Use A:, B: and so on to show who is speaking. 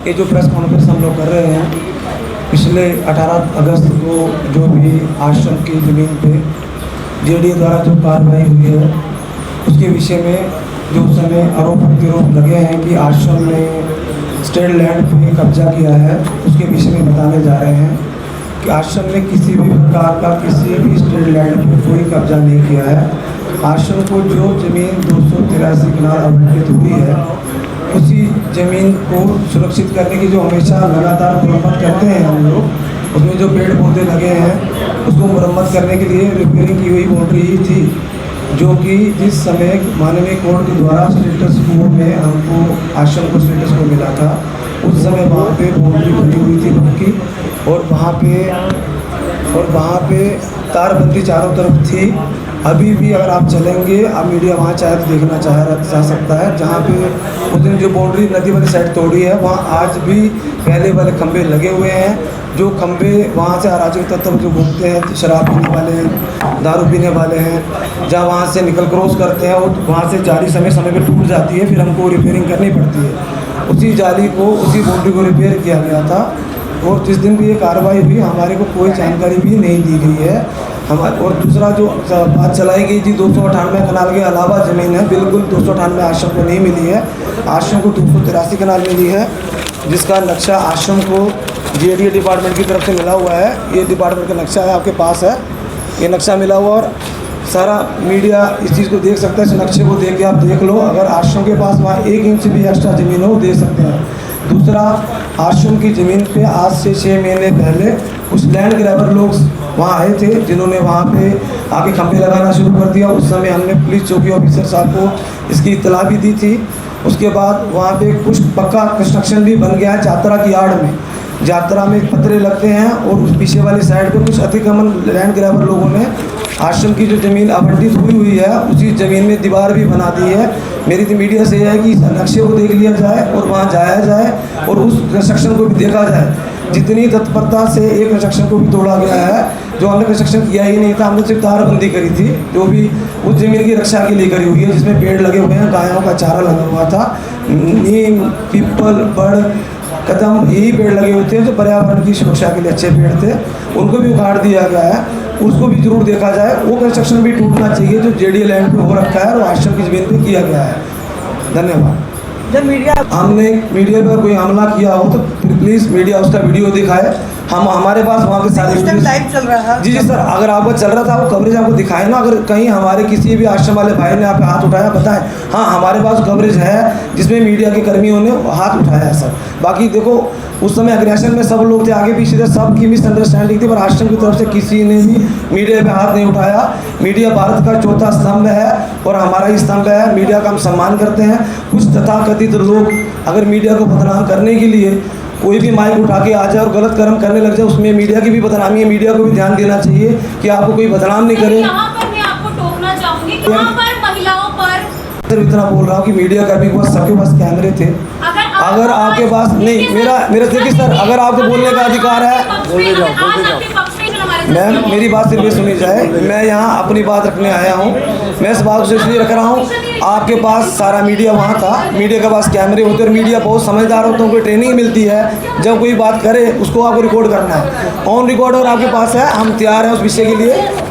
A: ये जो press conference हम लोग कर रहे हैं, पिछले 18 अगस्त को जो भी आश्रम की ज़मीन पे जेडीए द्वारा जो कार्रवाई हुई है उसके विषय में जो उस समय आरोप प्रत्यारोप लगे हैं कि आश्रम ने स्टेट लैंड पे कब्जा किया है, उसके विषय में बताने जा रहे हैं कि आश्रम ने किसी भी प्रकार का किसी भी स्टेट लैंड पे कोई कब्जा नहीं किया है। आश्रम को जो ज़मीन 283 कनाल आवंटित हुई है उसी ज़मीन को सुरक्षित करने की जो हमेशा लगातार मरम्मत करते हैं हम लोग, उसमें जो पेड़ पौधे लगे हैं उसको मरम्मत करने के लिए रिपेयरिंग की हुई बाउंड्री ही थी, जो कि जिस समय माननीय कोर्ट के द्वारा स्टेटस को में हमको आश्रम को स्टेटस को मिला था, उस समय वहाँ पे बाउंड्री बनी हुई थी उनकी, और वहाँ पे तारबंदी चारों तरफ थी। अभी भी अगर आप चलेंगे, आप मीडिया वहाँ चाहे तो देखना चाह सकता है, जहाँ पे उस दिन जो बाउंड्री नदी वाली साइड तोड़ी है वहाँ आज भी पहले वाले खंभे लगे हुए हैं। जो खंभे वहाँ से अराजक तत्व जो घूमते हैं, शराब पीने वाले हैं, दारू पीने वाले हैं, जहाँ वहाँ से निकल क्रॉस करते हैं और वहाँ से जाली समय समय पे टूट जाती है, फिर हमको रिपेयरिंग करनी पड़ती है। उसी जाली को, उसी बाउंड्री को रिपेयर किया गया था, और जिस दिन भी ये कार्रवाई हुई हमारे को कोई जानकारी भी नहीं दी गई है हमारे। और दूसरा जो बात चलाई गई जी 298 कनाल के अलावा ज़मीन है, बिल्कुल 298 आश्रम को नहीं मिली है। आश्रम को 283 कनाल मिली है, जिसका नक्शा आश्रम को जेडीए डिपार्टमेंट की तरफ से मिला हुआ है। ये डिपार्टमेंट का नक्शा है, आपके पास है ये नक्शा मिला हुआ, और सारा मीडिया इस चीज़ को देख सकता है। इस नक्शे को देख के आप देख लो, अगर आश्रम के पास वहाँ 1 इंच भी एक्स्ट्रा ज़मीन हो दे सकते हैं। दूसरा, आश्रम की ज़मीन पे आज से 6 महीने पहले कुछ लैंड ग्रैबर लोग वहाँ आए थे, जिन्होंने वहाँ पे आके खंभे लगाना शुरू कर दिया। उस समय हमने पुलिस चौकी ऑफिसर साहब को इसकी इत्तला भी दी थी। उसके बाद वहाँ पे कुछ पक्का कंस्ट्रक्शन भी बन गया है यात्रा की आड़ में। यात्रा में पतरे लगते हैं, और उस पीछे वाली साइड पे कुछ अतिक्रमण लैंड ग्रैबर लोगों ने आश्रम की जो ज़मीन आवंटित हुई है उसी ज़मीन में दीवार भी बना दी है। मेरी तो मीडिया से यह है कि नक्शे को देख लिया जाए और वहाँ जाया जाए और उस कंस्ट्रक्शन को भी देखा जाए। जितनी तत्परता से एक कंस्ट्रक्शन को भी तोड़ा गया है, जो हमने कंस्ट्रक्शन किया ही नहीं था, हमने सिर्फ तारबंदी करी थी, जो भी उस ज़मीन की रक्षा के लिए करी हुई है, जिसमें पेड़ लगे हुए हैं, गायों का चारा लगा हुआ था, नीम, पीपल, बड़, कदम, यही पेड़ लगे हुए थे जो पर्यावरण की सुरक्षा के लिए अच्छे पेड़ थे, उनको भी उखाड़ दिया गया है। उसको भी जरूर देखा जाए। वो कंस्ट्रक्शन भी टूटना चाहिए जो जेडीए लैंड पे हो रखा है और आश्रम की ज़मीन पे किया गया है। धन्यवाद।
B: जब मीडिया
A: हमने मीडिया पर कोई हमला किया हो तो प्लीज़ मीडिया उसका वीडियो दिखाए। हमारे पास वहाँ के सारे
B: लाइव चल रहा है।
A: जी सर, अगर आपको चल रहा था वो कवरेज आपको दिखाए ना। अगर कहीं हमारे किसी भी आश्रम वाले भाई ने आप पे हाथ उठाया बताएं। हाँ, हमारे पास कवरेज है जिसमें मीडिया के कर्मियों ने हाथ उठाया है सर। बाकी देखो, उस समय अग्रेशन में सब लोग थे, आगे पीछे थे, सबकी मिसअंडरस्टैंडिंग थी, पर आश्रम की तरफ से किसी ने भी मीडिया पे हाथ नहीं उठाया। मीडिया भारत का चौथा स्तंभ है और हमारा ही स्तंभ है। मीडिया का हम सम्मान करते हैं। कुछ तथाकथित लोग अगर मीडिया को बदनाम करने के लिए कोई भी माइक उठा के आ जाए और गलत कर्म करने लग जाए, उसमें मीडिया की भी बदनामी है। मीडिया को भी ध्यान देना चाहिए कि आपको कोई बदनाम नहीं करे।
C: यहाँ पर मैं आपको टोकना चाहूंगी कि यहाँ पर महिलाओं पर
A: सिर्फ इतना बोल रहा हूँ कि मीडिया का भी बस सबके पास कैमरे थे। अगर आपके पास नहीं, मेरा देखिए सर, अगर आपको बोलने का अधिकार है, बोलते जाओ। मैम, मेरी बात सिर्फ ये सुनी जाए। मैं यहाँ अपनी बात रखने आया हूँ। मैं इस बात को इसलिए रख रहा हूँ, आपके पास सारा मीडिया वहाँ था, मीडिया के पास कैमरे होते और मीडिया बहुत समझदार होता है, उनको ट्रेनिंग मिलती है। जब कोई बात करे उसको आपको रिकॉर्ड करना है, ऑन रिकॉर्ड, और आपके पास है। हम तैयार हैं उस विषय के लिए।